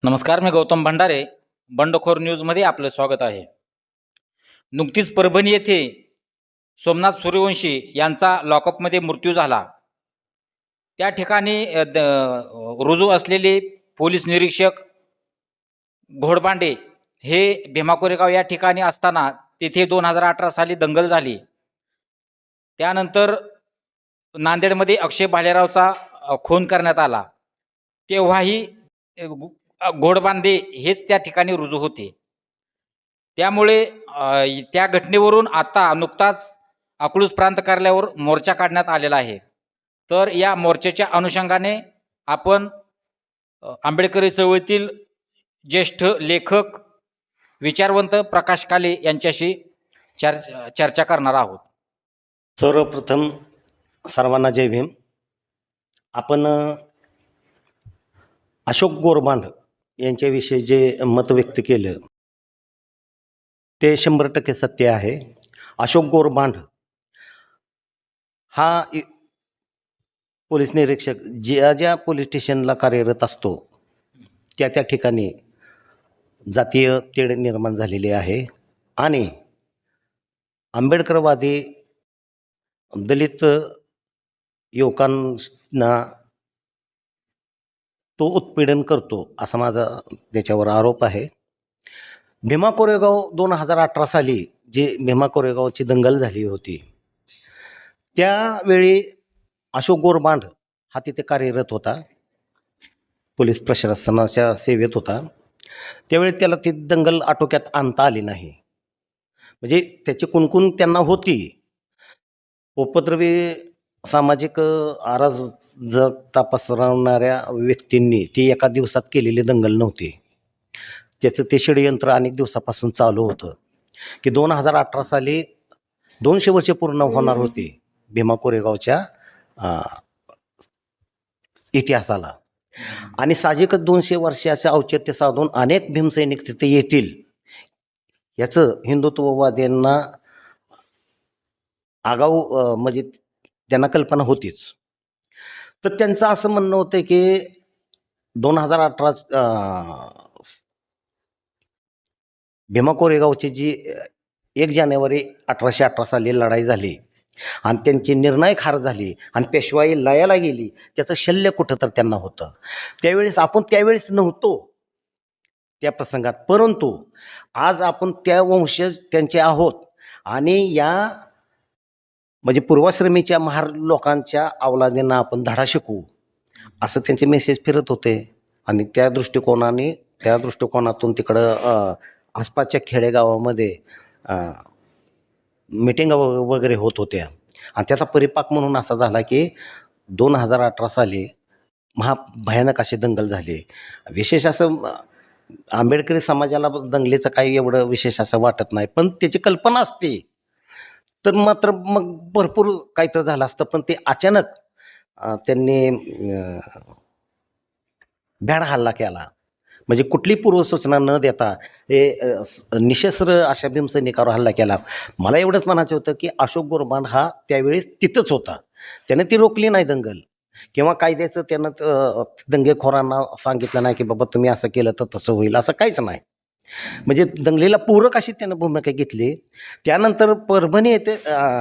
नमस्कार, मी गौतम भंडारे. बंडखोर न्यूजमध्ये आपलं स्वागत आहे. नुकतीच परभणी येथे सोमनाथ सूर्यवंशी यांचा लॉकअपमध्ये मृत्यू झाला. त्या ठिकाणी रुजू असलेले पोलीस निरीक्षक घोडबांडे हे भीमा कोरेगाव या ठिकाणी असताना तेथे 2018 साली दंगल झाली. त्यानंतर नांदेडमध्ये अक्षय भालेरावचा खून करण्यात आला. तेव्हाही घोडबांडे हेच त्या ठिकाणी रुजू होते. त्यामुळे त्या घटनेवरून आता नुकताच अकलूज प्रांत कार्यालयावर मोर्चा काढण्यात आलेला आहे. तर या मोर्चाच्या अनुषंगाने आपण आंबेडकरी चळवळीतील ज्येष्ठ लेखक विचारवंत प्रकाश काले यांच्याशी चर्चा करणार आहोत. सर्वप्रथम सर्वांना जय भीम. आपण अशोक गोरबांड यांच्याविषयी जे मत व्यक्त केलं ते 100% सत्य आहे. अशोक गोरबांड हा पोलीस निरीक्षक ज्या ज्या पोलीस स्टेशनला कार्यरत असतो त्या त्या ठिकाणी जातीय तेढ निर्माण झालेली आहे आणि आंबेडकरवादी दलित युवकांना तो उत्पीडन करतो असा माझा त्याच्यावर आरोप आहे. भीमा कोरेगाव 2018 साली जी भीमा कोरेगावची दंगल झाली होती त्यावेळी अशोक गोरबांड हा तिथे कार्यरत होता, पोलीस प्रशासनाच्या सेवेत होता. त्यावेळी त्याला ती दंगल आटोक्यात आणता आली नाही. म्हणजे त्याची कुणकुण त्यांना होती. उपद्रवी सामाजिक अराजकता पसरवणाऱ्या व्यक्तींनी ती एका दिवसात केलेली दंगल नव्हती. त्याचं ते षडयंत्र अनेक दिवसापासून चालू होतं की 2018 साली 200 वर्षे पूर्ण होणार होती भीमा कोरेगावच्या इतिहासाला आणि साहजिकच 200 वर्षाचं औचित्य साधून अनेक भीमसैनिक तिथे येतील याचं हिंदुत्ववाद्यांना आगाऊ म्हणजे त्यांना कल्पना होतीच. तर त्यांचं असं म्हणणं होतं की 2018 भीमा कोरेगावची जी 1 जानेवारी 1818 साली लढाई झाली आणि त्यांची निर्णायक हार झाली आणि पेशवाई लयाला गेली त्याचं शल्य कुठं तर त्यांना होतं. त्यावेळेस नव्हतो त्या प्रसंगात, परंतु आज आपण त्या वंशज त्यांचे आहोत आणि या म्हणजे पूर्वाश्रमीच्या महार लोकांच्या अवलादींना आपण धडा शिकवू असं त्यांचे मेसेज फिरत होते आणि त्या दृष्टिकोनातून तिकडं आसपासच्या खेडेगावामध्ये मीटिंग वगैरे होत होत्या आणि त्याचा परिपाक म्हणून असा झाला की 2018 साली भयानक असे दंगल झाले. विशेष असं आंबेडकरी समाजाला दंगलीचं काही एवढं विशेष असं वाटत नाही, पण त्याची कल्पना असते तर मात्र मग भरपूर काहीतरी झालं असतं. पण ते अचानक त्यांनी भ्याड हल्ला केला, म्हणजे कुठली पूर्वसूचना न देता हे निशस्त्र अशा भीमसैनिकावर हल्ला केला. मला एवढंच म्हणायचं होतं की अशोक गोरबांड हा त्यावेळी तिथंच होता. त्याने ती रोखली नाही दंगल किंवा कायद्याचं त्यानं दंगेखोरांना सांगितलं नाही की बाबा तुम्ही असं केलं तर तसं होईल, असं काहीच नाही. म्हणजे दंगलीला पूरक अशी त्यानं भूमिका घेतली. त्यानंतर परभणी येथे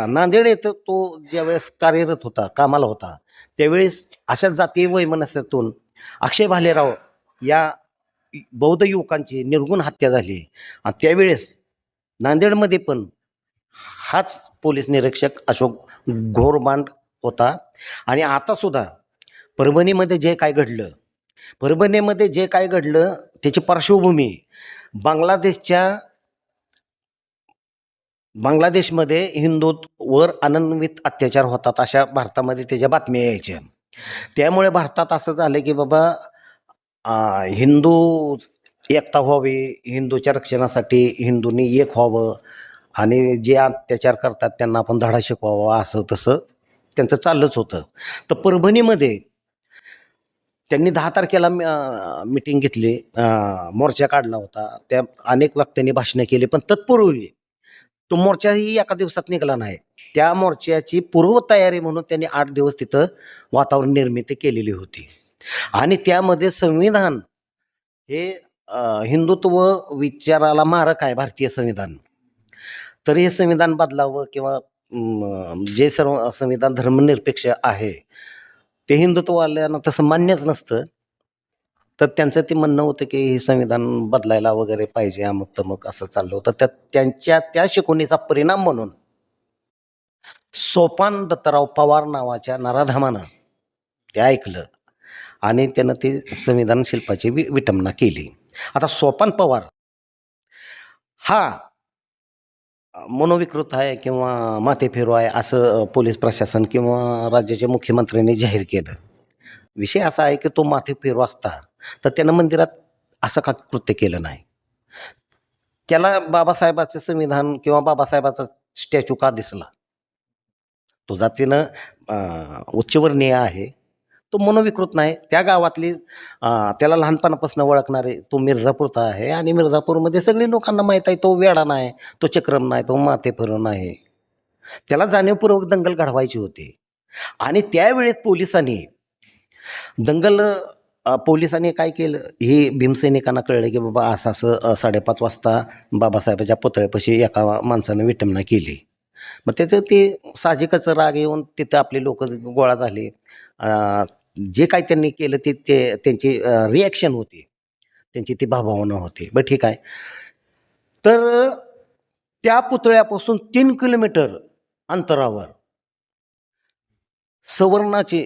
नांदेड येथे तो ज्यावेळेस कार्यरत होता, कामाला होता, त्यावेळेस अशा जातीय वैमनस्यातून अक्षय भालेराव या बौद्ध युवकांची निर्गुण हत्या झाली आणि त्यावेळेस नांदेडमध्ये पण हाच पोलीस निरीक्षक अशोक गोरबांड होता. आणि आतासुद्धा परभणीमध्ये जे काय घडलं त्याची पार्श्वभूमी बांगलादेशमध्ये हिंदूंवर अनन्वित अत्याचार होतात अशा भारतामध्ये त्याच्या बातम्या यायच्या. त्यामुळे भारतात असं झालं की बाबा हिंदू एकता व्हावी, हिंदूच्या रक्षणासाठी हिंदूंनी एक व्हावं आणि जे अत्याचार करतात त्यांना आपण धडा शिकवावा असं तसं त्यांचं चाललंच होतं. तर परभणीमध्ये त्यांनी 10 तारखेला मीटिंग घेतली, मोर्चा काढला होता. त्या अनेक वक्त्यांनी भाषणं केली, पण तत्पूर्वी तो मोर्चाही एका दिवसात निघाला नाही. त्या मोर्चाची पूर्वतयारी म्हणून त्यांनी 8 दिवस तिथं वातावरण निर्मिती केलेली होती आणि त्यामध्ये संविधान हे हिंदुत्व विचाराला मारक आहे भारतीय संविधान. तर हे संविधान बदलावं किंवा जे सर्व संविधान धर्मनिरपेक्ष आहे ते हिंदुत्ववाल्यांना तसं मान्यच नसतं. तर त्यांचं ते म्हणणं होतं की हे संविधान बदलायला वगैरे पाहिजे, अमुक तमुक असं चाललं होतं. तर त्यांच्या त्या शिकवणीचा परिणाम म्हणून सोपान दत्तराव पवार नावाच्या नराधमानं ते ऐकलं आणि त्यानं ते संविधान शिल्पाची विटंबना केली. आता सोपान पवार हा मनोविकृत आहे किंवा माथेफिरू आहे असं पोलीस प्रशासन किंवा राज्याच्या मुख्यमंत्र्यांनी जाहीर केलं. विषय असा आहे की तो माथेफिरू असता तर त्यानं मंदिरात असं का कृत्य केलं नाही. त्याला बाबासाहेबाचं संविधान किंवा बाबासाहेबाचा स्टॅच्यू का दिसला. तो जातीनं उच्चवर्णीय आहे, तो मनोविकृत नाही. त्या गावातली त्याला लहानपणापासून ओळखणारे तो मिर्झापूरचा आहे आणि मिर्झापूरमध्ये सगळी लोकांना माहीत आहे तो वेडा नाही, तो चक्रम नाही, तो माथेफिरू नाही. त्याला जाणीवपूर्वक दंगल घडवायची होती आणि त्यावेळेस पोलिसांनी काय केलं, हे भीमसैनिकांना कळलं की बाबा असं असं 5:30 वाजता बाबासाहेबाच्या पुतळ्यापाशी एका माणसानं विटंबना केली. मग त्याचं ते साहजिकच राग येऊन तिथं आपले लोक गोळा झाले. जे काही त्यांनी केलं ते त्यांची रिॲक्शन होती, त्यांची ती भावना होती. बरं ठीक आहे. तर त्या पुतळ्यापासून 3 किलोमीटर अंतरावर सवर्णाची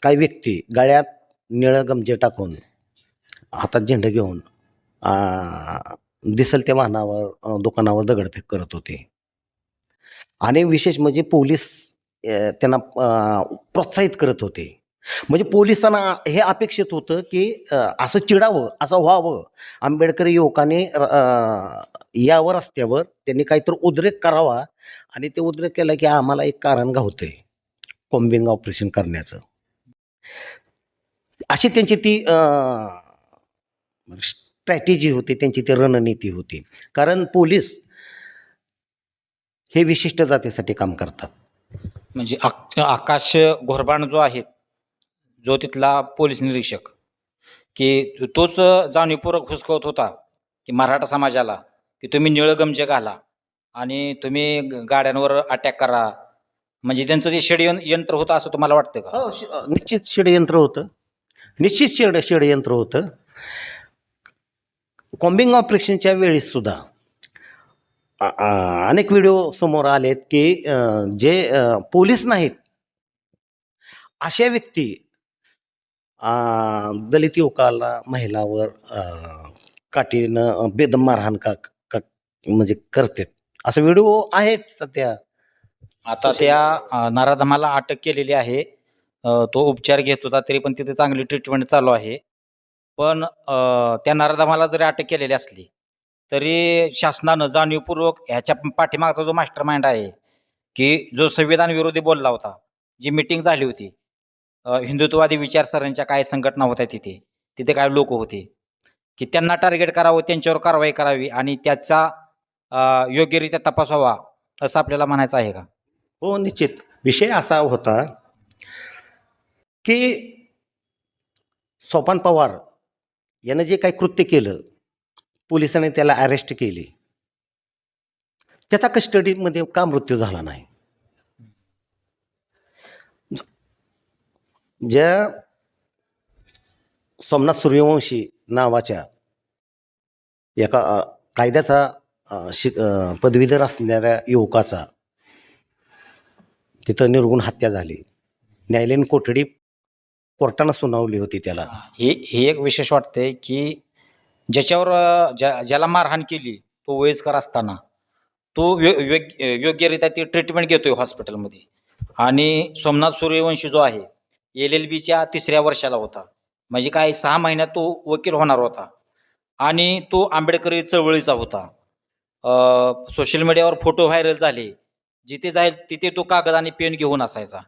काही व्यक्ती गळ्यात निळं गमजे टाकून हातात झेंडं घेऊन दिसेल त्या वाहनावर दुकानावर दगडफेक करत होते आणि विशेष म्हणजे पोलीस त्यांना प्रोत्साहित करत होते. म्हणजे पोलिसांना हे अपेक्षित होतं की असं चिडावं, असं व्हावं, आंबेडकरी युवकाने यावं रस्त्यावर, त्यांनी काहीतरी उद्रेक करावा आणि ते उद्रेक केला की आम्हाला एक कारण गावतंय कॉम्बिंग ऑपरेशन करण्याचं. अशी त्यांची ती स्ट्रॅटेजी होती, त्यांची ती रणनीती होती. कारण पोलीस हे विशिष्ट जातीसाठी काम करतात. म्हणजे आकाश घोरबाण जो आहे, जो तिथला पोलीस निरीक्षक, की तोच जाणीवपूर्वक हुसकवत होता की मराठा समाजाला की तुम्ही निळं गमजे घाला आणि तुम्ही गाड्यांवर अटॅक करा. म्हणजे त्यांचं जे षडयंत्र होतं असं तुम्हाला वाटतं का? हो, निश्चित षडयंत्र होतं. निश्चित षडयंत्र होतं. कॉम्बिंग ऑपरेशनच्या वेळेस सुद्धा अनेक व्हिडिओ समोर आलेत की जे पोलीस नाहीत अशा व्यक्ती दलित युवकाला, महिलावर काठीनं बेदम मारहाण म्हणजे करतात. असे व्हिडिओ आहेत सध्या. आता त्या नराधमाला अटक केलेली आहे. तो उपचार घेत होता, तरी पण तिथे चांगली ट्रीटमेंट चालू आहे. पण त्या नराधमाला जरी अटक केलेली असली तरी शासनानं जाणीवपूर्वक ह्याच्या पाठीमागचा जो मास्टर माइंड आहे, की जो संविधान विरोधी बोलला होता, जी मीटिंग झाली होती, हिंदुत्ववादी विचारसरणीच्या काय संघटना होत्या तिथे काय लोक होते, की त्यांना टार्गेट करावं, त्यांच्यावर कारवाई करावी आणि त्याचा योग्यरित्या तपास व्हावा, असं आपल्याला म्हणायचं आहे का? हो, निश्चित. विषय असा होता की सोपान पवार यानं जे काही कृत्य केलं, पोलिसांनी त्याला अरेस्ट केली. त्याचा कस्टडीमध्ये का मृत्यू झाला नाही? ज्या सोमनाथ सूर्यवंशी नावाच्या एका कायद्याचा पदवीधर असणाऱ्या युवकाचा तिथं निर्घुण हत्या झाली. न्यायालयीन कोठडी कोर्टानं सुनावली होती त्याला. हे एक विशेष वाटतंय की ज्याच्यावर ज्याला मारहाण केली तो वयस्कर असताना तो योग्यरित्या ती ट्रीटमेंट घेतोय हॉस्पिटलमध्ये. आणि सोमनाथ सूर्यवंशी जो आहे LLBच्या 3ऱ्या वर्षाला होता. म्हणजे काय 6 महिन्यात तो वकील होणार होता आणि तो आंबेडकरी चळवळीचा होता. सोशल मीडियावर फोटो व्हायरल झाले. जिथे जाईल तिथे तो कागद आणि पेन घेऊन असायचा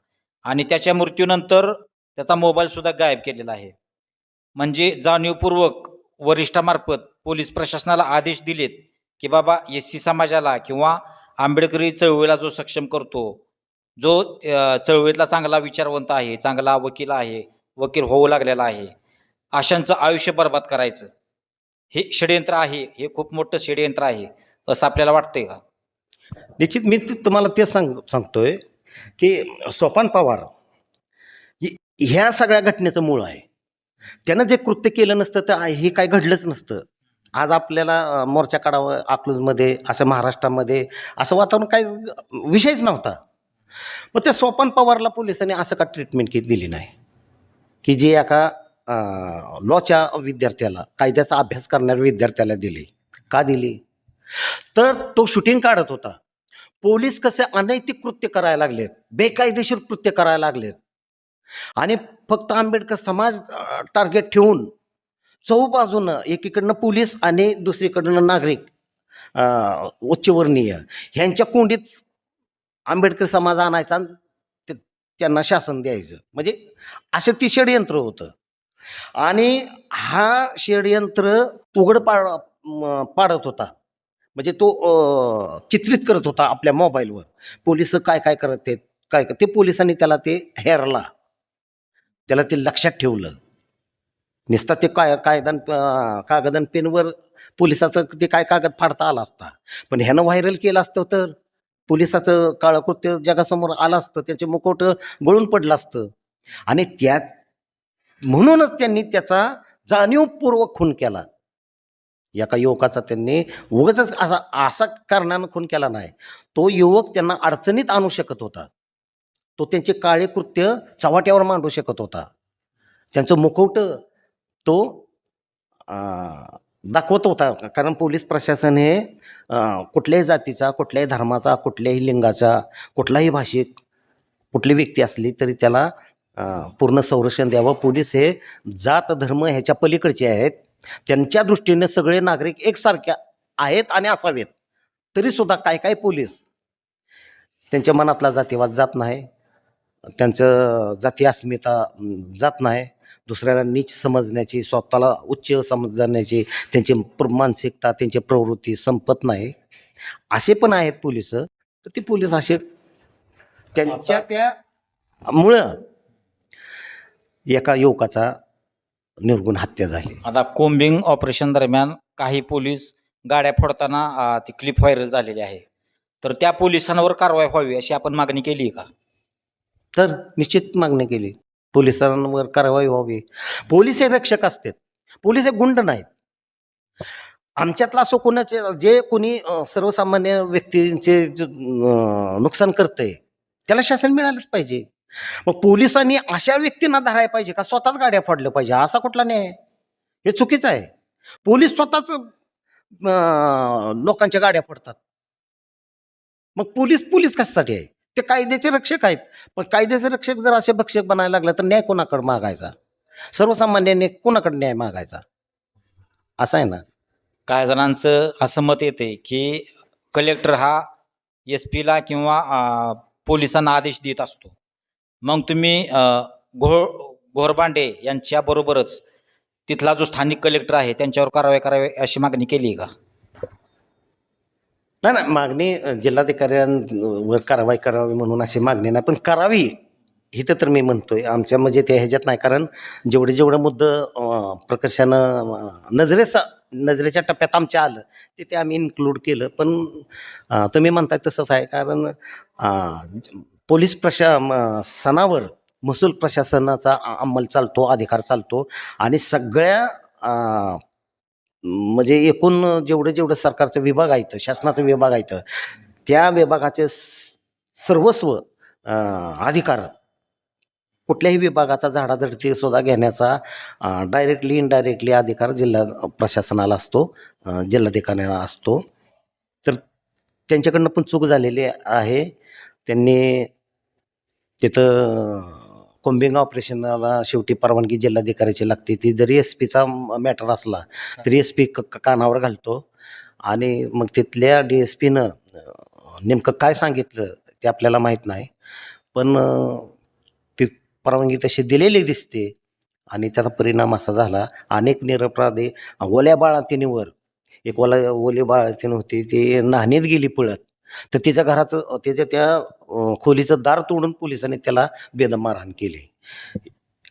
आणि त्याच्या मृत्यूनंतर त्याचा मोबाईलसुद्धा गायब केलेला आहे. म्हणजे जाणीवपूर्वक वरिष्ठामार्फत पोलीस प्रशासनाला आदेश दिलेत की बाबा SC समाजाला किंवा आंबेडकरी चळवळीला जो सक्षम करतो, जो चळवळीतला चांगला विचारवंत आहे, चांगला वकील आहे, वकील होऊ लागलेला आहे, आशांचं आयुष्य बर्बाद करायचं हे षडयंत्र आहे, हे खूप मोठं षडयंत्र आहे असं आपल्याला वाटतंय का? निश्चित मी तुम्हाला तेच सांगतोय की सोपान पवार ह्या सगळ्या घटनेचं मूळ आहे. त्यानं जे कृत्य केलं नसतं तर हे काय घडलंच नसतं. आज आपल्याला मोर्चा काढावं अकलूजमध्ये, असं महाराष्ट्रामध्ये असं वातावरण काही विषयच नव्हता. मग त्या सोपान पवारला पोलिसांनी असं का ट्रीटमेंट दिली नाही की जे एका लॉच्या विद्यार्थ्याला, कायद्याचा अभ्यास करणाऱ्या विद्यार्थ्याला दिली. का दिली? तर तो शूटिंग काढत होता. पोलीस कसे अनैतिक कृत्य करायला लागलेत, बेकायदेशीर कृत्य करायला लागलेत आणि फक्त आंबेडकर समाज टार्गेट ठेवून चहूबाजूनं एकीकडनं पोलीस आणि दुसरीकडनं नागरिक उच्चवर्णीय ह्यांच्या कोंडीत आंबेडकर समाज आणायचा आणि त्यांना शासन द्यायचं. म्हणजे असं ती षडयंत्र होतं आणि हा षडयंत्र उघड पाडत होता. म्हणजे तो चित्रित करत होता आपल्या मोबाईलवर. पोलिस काय काय करत आहेत, काय ते पोलिसांनी त्याला ते हेरला, त्याला ते लक्षात ठेवलं. नुसता ते कागद आणि पेनवर पोलिसाचं ते काय कागद फाडता आला असता, पण ह्यानं व्हायरल केलं असतं तर पोलिसाचं काळं कृत्य जगासमोर आलं असतं, त्याचे मुखवट गळून पडलं असतं. आणि म्हणूनच त्यांनी त्याचा जाणीवपूर्वक खून केला. एका युवकाचा त्यांनी उगाचच असा कारणानं खून केला नाही. तो युवक त्यांना अडचणीत आणू शकत होता. तो त्यांचे काळे कृत्य चव्हाट्यावर मांडू शकत होता. त्यांचं मुखवटं तो दाखवत होता. कारण पोलीस प्रशासन हे कुठल्याही जातीचा, कुठल्याही धर्माचा, कुठल्याही लिंगाचा, कुठलाही भाषिक, कुठली व्यक्ती असली तरी त्याला पूर्ण संरक्षण द्यावं. पोलीस हे जात धर्म ह्याच्या पलीकडचे आहेत. त्यांच्या दृष्टीने सगळे नागरिक एकसारखे आहेत आणि असावेत. तरीसुद्धा काय काय पोलीस त्यांच्या मनातला जातीवाद जात नाही, त्यांचं जाती अस्मिता जात नाही, दुसऱ्याला नीच समजण्याची, स्वतःला उच्च समजण्याची त्यांची मानसिकता, त्यांची प्रवृत्ती संपत नाही. असे पण आहेत पोलिस. तर ती पोलीस असे त्यांच्या त्यामुळं एका युवकाचा निर्गुण हत्या झाली. आता कोम्बिंग ऑपरेशन दरम्यान काही पोलीस गाड्या फोडताना ती क्लिप व्हायरल झालेली आहे, तर त्या पोलिसांवर कारवाई व्हावी अशी आपण मागणी केली का? तर निश्चित मागणी केली, पोलिसांवर कारवाई व्हावी. पोलीस हे रक्षक असतात, पोलीस हे गुंड नाहीत. आमच्यातला असं कोणाचे जे कोणी सर्वसामान्य व्यक्तींचे नुकसान करतंय त्याला शासन मिळालंच पाहिजे. मग पोलिसांनी अशा व्यक्तींना धरायला पाहिजे का स्वतःच गाड्या फोडल्या पाहिजे? असा कुठला न्याय? हे चुकीचं आहे. पोलीस स्वतःच लोकांच्या गाड्या फोडतात. मग पोलीस पोलीस कशासाठी आहे? ते कायद्याचे रक्षक आहेत. पण कायद्याचे रक्षक जर असे भक्षक बनायला लागले तर न्याय कोणाकडे मागायचा? सर्वसामान्यांनी कोणाकडे न्याय मागायचा? असं आहे ना. काही जणांचं असं मत येते की कलेक्टर हा SP ला किंवा पोलिसांना आदेश देत असतो. मग तुम्ही घोरबांडे यांच्याबरोबरच तिथला जो स्थानिक कलेक्टर आहे त्यांच्यावर कारवाई करावी अशी मागणी केली का? नाही ना, मागणी जिल्हाधिकाऱ्यांवर कारवाई करावी म्हणून अशी मागणी नाही, पण करावी इथं तर मी म्हणतोय आमच्या म्हणजे ते ह्याच्यात नाही. कारण जेवढं मुद्दं प्रकर्षानं नजरेच्या टप्प्यात आमच्या आलं ते आम्ही इन्क्लूड केलं. पण तुम्ही म्हणताय तसंच आहे. कारण पोलीस सणावर महसूल प्रशासनाचा अंमल चालतो, अधिकार चालतो आणि सगळ्या म्हणजे एकूण जेवढं सरकारचं विभाग आहेत, शासनाचं विभाग आहेत, त्या विभागाचे सर्वस्व अधिकार कुठल्याही विभागाचा झाडाझडती सुद्धा घेण्याचा डायरेक्टली इनडायरेक्टली अधिकार जिल्हा प्रशासनाला असतो, जिल्हाधिकाऱ्यांना असतो. तर त्यांच्याकडनं पण चूक झालेली आहे. त्यांनी तिथं कोम्बिंग ऑपरेशनला शेवटी परवानगी जिल्हाधिकाऱ्याची लागते. ती जरी SP चा मॅटर असला तरी SP कानावर घालतो आणि मग तिथल्या DSPनं नेमकं काय सांगितलं ते आपल्याला माहीत नाही. पण ती परवानगी तशी दिलेली दिसते आणि त्याचा परिणाम असा झाला. अनेक निरपराधी ओल्या बाळातीनीवर एक ओली बाळातीन होती, ती नाहणीत गेली पळत. तर तिच्या घराचं त्याच्या त्या खोलीचं दार तोडून पोलिसांनी त्याला बेदम मारहाण केली.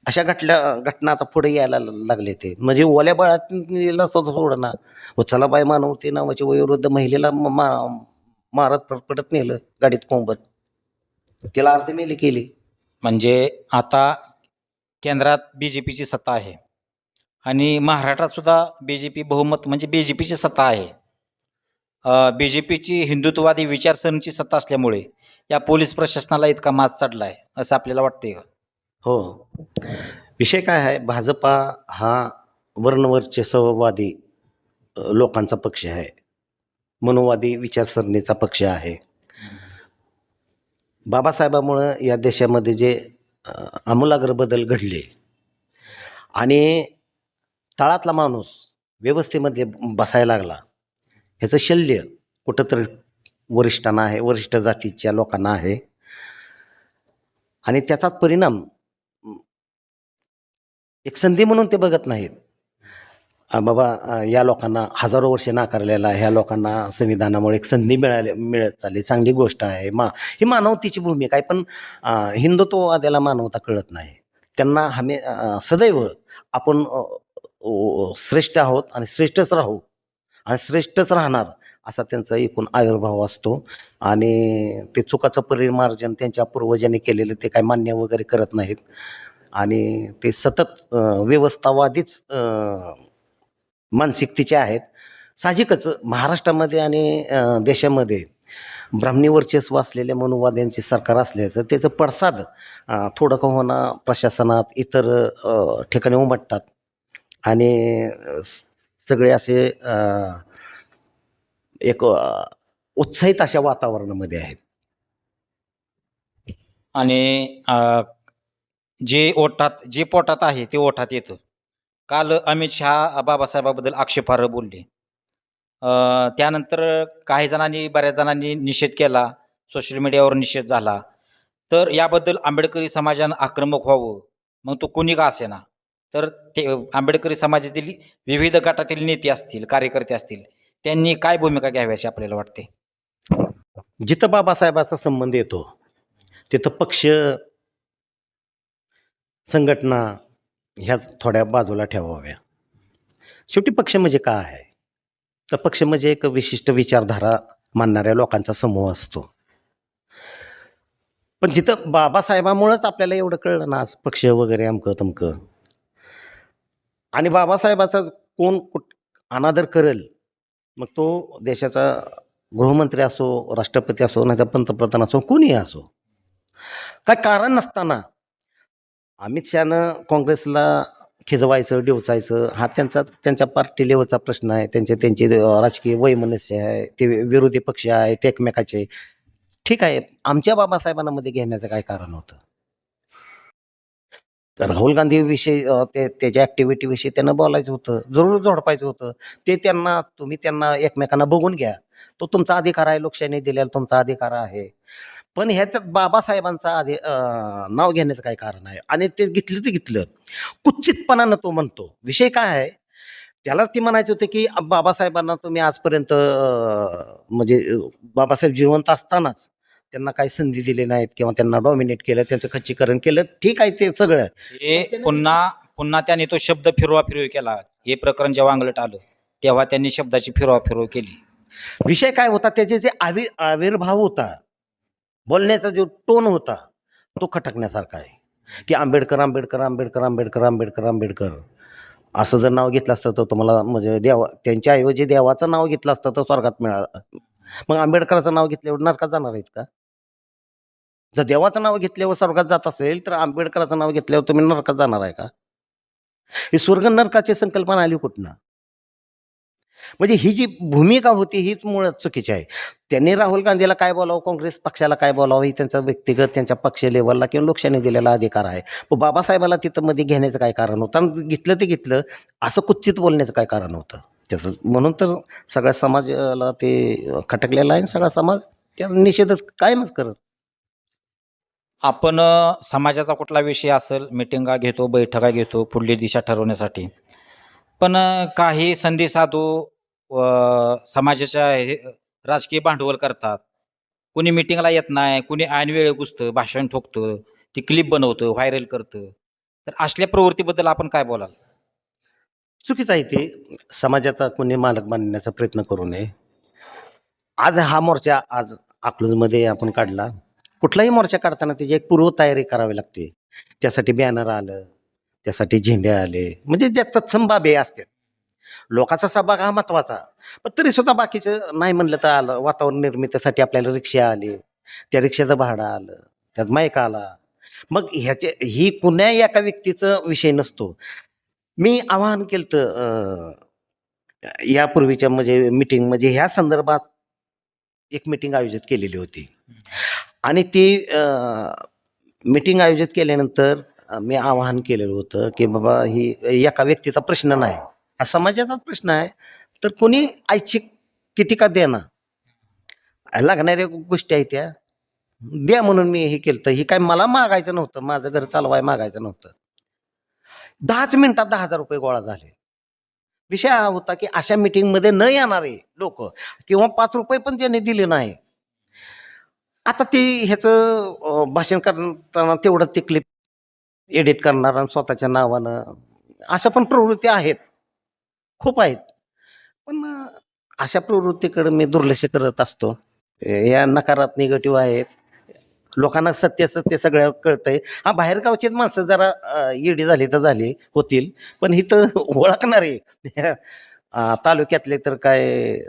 अशा घटना आता पुढे यायला लागले ते म्हणजे ओल्या बाळाला स्वतः सोडणार व चलाबाई मानवते नावाची वयोवृद्ध महिलेला मारत पडत नेलं गाडीत कोंबत तिला अर्ध मेली केली. म्हणजे आता केंद्रात BJPची सत्ता आहे आणि महाराष्ट्रात सुद्धा BJP बहुमत म्हणजे BJPची सत्ता आहे. BJPची हिंदुत्ववादी विचारसरणीची सत्ता असल्यामुळे या पोलीस प्रशासनाला इतका माज चढला आहे असं आपल्याला वाटते का? हो, विषय काय आहे, भाजपा हा वर्णवर्चस्ववादी लोकांचा पक्ष आहे, मनोवादी विचारसरणीचा पक्ष आहे. बाबासाहेबामुळं या देशामध्ये जे आमूलाग्र बदल घडले आणि तळातला माणूस व्यवस्थेमध्ये बसायला लागला, ह्याचं शल्य कुठंतरी वरिष्ठांना आहे, वरिष्ठ जातीच्या लोकांना आहे आणि त्याचाच परिणाम एक संधी म्हणून ते बघत नाहीत. बाबा या लोकांना हजारो वर्षे नाकारलेला ह्या लोकांना संविधानामुळे एक संधी मिळत चालली, चांगली गोष्ट आहे. ही मानवतेची भूमिका आहे. पण हिंदुत्ववाद्याला मानवता कळत नाही. त्यांना सदैव आपण श्रेष्ठ आहोत आणि श्रेष्ठच राहू आणि श्रेष्ठच राहणार असा त्यांचा एकूण आविर्भाव असतो आणि ते चुकाचं परिमार्जन त्यांच्या पूर्वजांनी केलेलं ते काय मान्य वगैरे करत नाहीत आणि ते सतत व्यवस्थावादीच मानसिकतेचे आहेत. साहजिकच महाराष्ट्रामध्ये आणि देशामध्ये ब्राह्मणी वर्चस्व असलेल्या मनोवाद्यांचे सरकार असल्याचं त्याचं पडसाद थोडं का होणं प्रशासनात इतर ठिकाणी उमटतात आणि सगळे असे एक उत्साहित अशा वातावरणामध्ये आहेत. आणि जे पोटात आहे ते ओठात येतं. काल अमित शहा बाबासाहेबाबद्दल आक्षेपार्ह बोलले. त्यानंतर बऱ्याच जणांनी निषेध केला, सोशल मीडियावर निषेध झाला. तर याबद्दल आंबेडकरी समाजानं आक्रमक व्हावं, मग तो कुणी का असेना, तर ते आंबेडकरी समाजातील विविध गटातील नेते असतील, कार्यकर्ते असतील, त्यांनी काय भूमिका घ्यावी अशी आपल्याला वाटते? जिथं बाबासाहेबाचा संबंध येतो तिथं पक्ष संघटना ह्या थोड्या बाजूला ठेवाव्या. शेवटी पक्ष म्हणजे काय आहे, तर पक्ष म्हणजे एक विशिष्ट विचारधारा मानणाऱ्या लोकांचा समूह असतो. पण जिथं बाबासाहेबामुळंच आपल्याला एवढं कळलं ना आज पक्ष वगैरे अमकं तमकं आणि बाबासाहेबाचा कोण अनादर करेल मग तो देशाचा गृहमंत्री असो, राष्ट्रपती असो, नाही तर पंतप्रधान असो, कोणीही असो, काय कारण नसताना अमित शहानं काँग्रेसला खिजवायचं डिवचायचं हा त्यांच्या पार्टी लेवलचा प्रश्न आहे. त्यांचे राजकीय वैमनस्य आहे, ते विरोधी पक्ष आहे, ते एकमेकाचे. ठीक आहे, आमच्या बाबासाहेबांना मध्ये घेण्याचं काय कारण होतं? तर राहुल गांधीविषयी त्याच्या ॲक्टिव्हिटीविषयी त्यांना बोलायचं होतं, जरूर झोडपायचं होतं. तुम्ही त्यांना एकमेकांना बघून घ्या, तो तुमचा अधिकार आहे, लोकशाहीने दिलेला तुमचा अधिकार आहे. पण ह्याच्यात बाबासाहेबांचा नाव घेण्याचं काय कारण आहे? आणि ते घेतलं कुचितपणानं तो म्हणतो. विषय काय आहे, त्यालाच ती म्हणायचं होतं की बाबासाहेबांना तुम्ही आजपर्यंत म्हणजे बाबासाहेब जिवंत असतानाच त्यांना काही संधी दिली नाहीत किंवा त्यांना डॉमिनेट केलं, त्यांचं खच्चीकरण केलं. ठीक आहे ते सगळं. हे पुन्हा त्याने तो शब्द फिरवाफिरवी केला. हे प्रकरण जेव्हा अंगलट आलं तेव्हा त्यांनी शब्दाची फिरवाफिरव केली. विषय काय होता, त्याचे जे आविर्भाव होता, बोलण्याचा जो टोन होता तो खटकण्यासारखा आहे की आंबेडकर आंबेडकर आंबेडकर आंबेडकर आंबेडकर आंबेडकर असं जर नाव घेतलं असतं तर तुम्हाला म्हणजे त्यांच्याऐवजी देवाचं नाव घेतलं असतं तर स्वर्गात मिळालं. मग आंबेडकराचं नाव घेतल्यावर नरकात जाणार आहेत का? जर देवाचं नाव घेतल्यावर स्वर्गात जात असेल तर आंबेडकराचं नाव घेतल्यावर तुम्ही नरकात जाणार आहे का? ही स्वर्ग नरकाची संकल्पना आली कुठनं? म्हणजे ही जी भूमिका होती हीच मुळात चुकीची आहे. त्यांनी राहुल गांधीला काय बोलावं, काँग्रेस पक्षाला काय बोलावं, ही त्यांचा व्यक्तिगत त्यांच्या पक्ष लेवलला किंवा लोकशाहीने दिलेला अधिकार आहे. पण बाबासाहेबाला तिथं मध्ये घेण्याचं काय कारण होतं? आणि घेतलं ते घेतलं असं कुच्चित बोलण्याचं काय कारण होतं त्याचं? म्हणून तर सगळ्या समाजाला ते खटकलेलं आहे. सगळा समाज त्या निषेधच कायमच करत. आपण समाजाचा कुठला विषय असेल, मिटिंगा घेतो, बैठका घेतो पुढली दिशा ठरवण्यासाठी. पण काही संधी साधू समाजाच्या राजकीय भांडवल करतात. कुणी मिटिंगला येत नाही, कुणी ऐनवेळी घुसतं, भाषण ठोकतं, ती क्लिप बनवतं, व्हायरल करतं. तर असल्या प्रवृत्तीबद्दल आपण काय बोलाल? चुकीचं आहे ते. समाजाचा कोणी मालक बनण्याचा प्रयत्न करू नये. आज हा मोर्चा आज अकलूजमध्ये आपण काढला. कुठलाही मोर्चा काढताना त्याची एक पूर्वतयारी करावी लागते. त्यासाठी बॅनर आलं, त्यासाठी झेंडे आले, म्हणजे ज्या तत्सम बाबी असतात. लोकांचा सहभाग हा महत्वाचा. पण तरी सुद्धा बाकीचं नाही म्हणलं तर आलं. वातावरण निर्मितीसाठी आपल्याला रिक्षा आली, त्या रिक्षाचं भाडं आलं, त्यात माईक आला. मग ही कुण्या एका व्यक्तीचा विषय नसतो. मी आवाहन केलं यापूर्वीच्या म्हणजे मीटिंग म्हणजे ह्या संदर्भात एक मीटिंग आयोजित केलेली होती आणि ती मीटिंग आयोजित केल्यानंतर मी आवाहन केलेलं होतं की बाबा ही एका व्यक्तीचा प्रश्न नाही, हा समाजाचाच प्रश्न आहे. तर कोणी ऐच्छिक किती का देणार लागणाऱ्या गोष्टी आहेत त्या द्या म्हणून मी हे केलं. तर ही काय मला मागायचं नव्हतं, माझं घर चालवाय मागायचं नव्हतं. 10च मिनिटात 10,000 रुपये गोळा झाले. विषय हा होता की अशा मीटिंगमध्ये न येणारे लोक किंवा 5 रुपये पण ज्यांनी दिले नाही, आता ते ह्याचं भाषण करताना तेवढं ते क्लिप एडिट करणार आणि स्वतःच्या नावानं अशा पण प्रवृत्ती आहेत, खूप आहेत. पण अशा प्रवृत्तीकडे मी दुर्लक्ष करत असतो. या नकारात निगेटिव्ह आहेत. लोकांना सत्य सत्य सगळं कळतंय. हा बाहेरगावचीच माणसं जरा येडी झाली तर झाली होतील, पण इथं ओळखणारे तालुक्यातले तर काय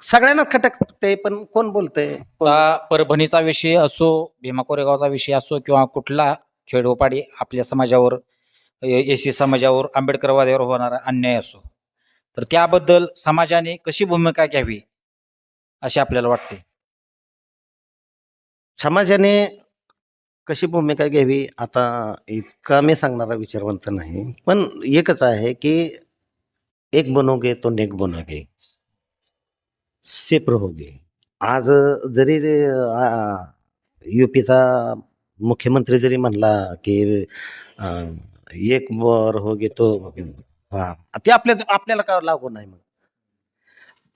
सगळ्यांना खटकते, पण कोण बोलतंय आता परभणीचा विषय असो, भीमा कोरेगावचा विषय असो किंवा कुठला खेडोपाडी आपल्या समाजावर, एसी समाजावर, आंबेडकरवाद्यावर होणारा अन्याय असो, तर त्याबद्दल समाजाने कशी भूमिका घ्यावी असे आपल्याला वाटते? समाजाने कशी भूमिका घ्यावी आता इतका मी सांगणारा विचारवंत नाही, पण एकच आहे की एक बनोगे तो नेक बनोगे, सेफ रहोगे. आज जरी युपीचा मुख्यमंत्री जरी म्हणला की एक वर होगे तो हा, ते आपल्याला काय लागू नाही. मग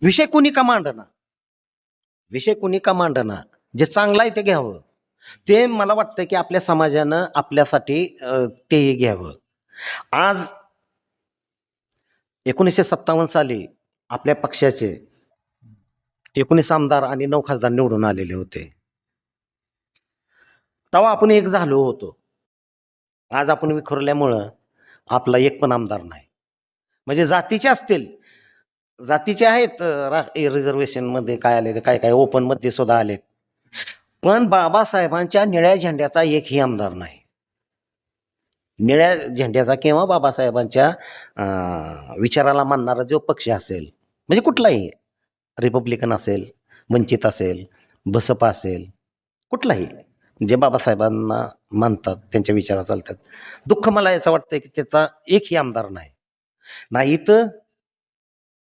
विषय कोणी का मांडना, विषय कोणी का मांडना, जे चांगलं आहे ते घ्यावं. ते मला वाटतं की आपल्या समाजानं आपल्यासाठी तेही घ्यावं. आज 1957 साली आपल्या पक्षाचे 19 आमदार आणि 9 खासदार निवडून आलेले होते. तेव्हा आपण एक झालो होतो. आज आपण विखुरल्यामुळं आपला एक पण आमदार नाही. म्हणजे जातीचे असतील, जातीचे आहेत, रिझर्वेशनमध्ये काय आले, काय काय ओपनमध्ये सुद्धा आलेत. पण बाबासाहेबांच्या निळ्या झेंड्याचा एकही आमदार नाही. निळ्या झेंड्याचा किंवा बाबासाहेबांच्या विचाराला मानणारा जो पक्ष असेल, म्हणजे कुठलाही, रिपब्लिकन असेल, वंचित असेल, बसपा असेल, कुठलाही जे बाबासाहेबांना मानतात, त्यांच्या विचारात चालतात. दुःख मला याचं वाटतं की त्याचा एकही आमदार नाही, ना इथं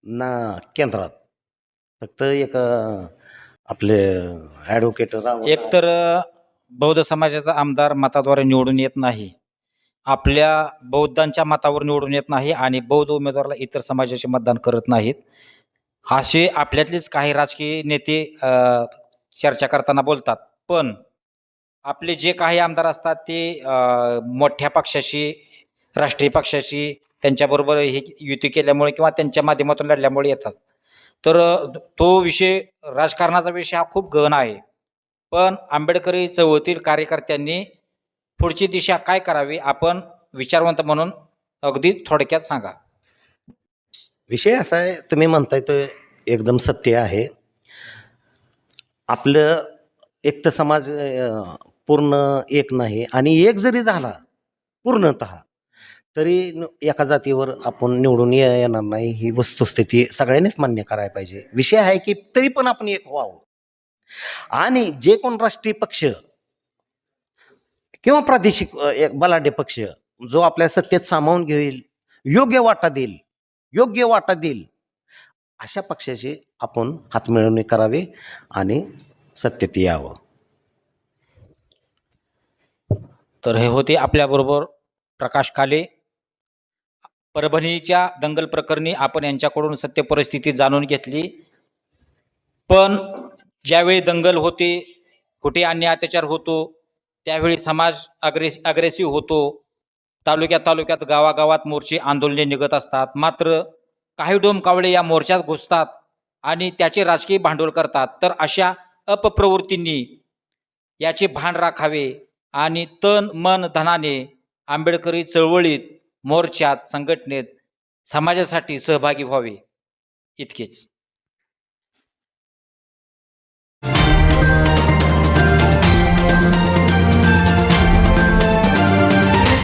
ना केंद्रात. फक्त एक आपले ॲडव्होकेट एकतर बौद्ध समाजाचा आमदार मताद्वारे निवडून येत नाही, आपल्या बौद्धांच्या मतावर निवडून येत नाही आणि बौद्ध उमेदवाराला इतर समाजाचे मतदान करत नाहीत, असे आपल्यातलेच काही राजकीय नेते चर्चा करताना बोलतात. पण आपले जे काही आमदार असतात ते मोठ्या पक्षाशी, राष्ट्रीय पक्षाशी त्यांच्याबरोबर हे युती केल्यामुळे किंवा त्यांच्या माध्यमातून लढल्यामुळे येतात. तर तो विषय, राजकारणाचा विषय हा खूप गहन आहे. पण आंबेडकरी चळवळीतील कार्यकर्त्यांनी पुढची दिशा काय करावी, आपण विचारवंत म्हणून अगदी थोडक्यात सांगा. विषय असा आहे, तुम्ही म्हणताय तो एकदम सत्य आहे. आपलं एक तर समाज पूर्ण एक नाही, आणि एक जरी झाला पूर्णतः तरी एका जातीवर आपण निवडून येणार नाही, ही वस्तुस्थिती सगळ्यांनीच मान्य करायला पाहिजे. विषय आहे की तरी पण आपण एक व्हावं, आणि जे कोण राष्ट्रीय पक्ष किंवा प्रादेशिक एक बलाढ्य पक्ष जो आपल्या सत्तेत सामावून घेईल, योग्य वाटा देईल, योग्य वाटा देईल, अशा पक्षाची आपण हातमिळवणी करावी आणि सत्तेत यावं. तर हे होते आपल्याबरोबर प्रकाश काले. परभणीच्या दंगल प्रकरणी आपण यांच्याकडून सत्य परिस्थिती जाणून घेतली. पण ज्यावेळी दंगल होते, कुठे अन्याय अत्याचार होतो, त्यावेळी समाज अग्रेसिव्ह होतो. तालुक्यात गावागावात मोर्चे आंदोलने निघत असतात. मात्र काही डोमकावळे या मोर्चात घुसतात आणि त्याचे राजकीय भांडवल करतात. तर अशा अपप्रवृत्तींनी याचे भान राखावे आणि तन मन धनाने आंबेडकरी चळवळीत, मोर्चात, संघटनेत समाजासाठी सहभागी व्हावे. इतकेच.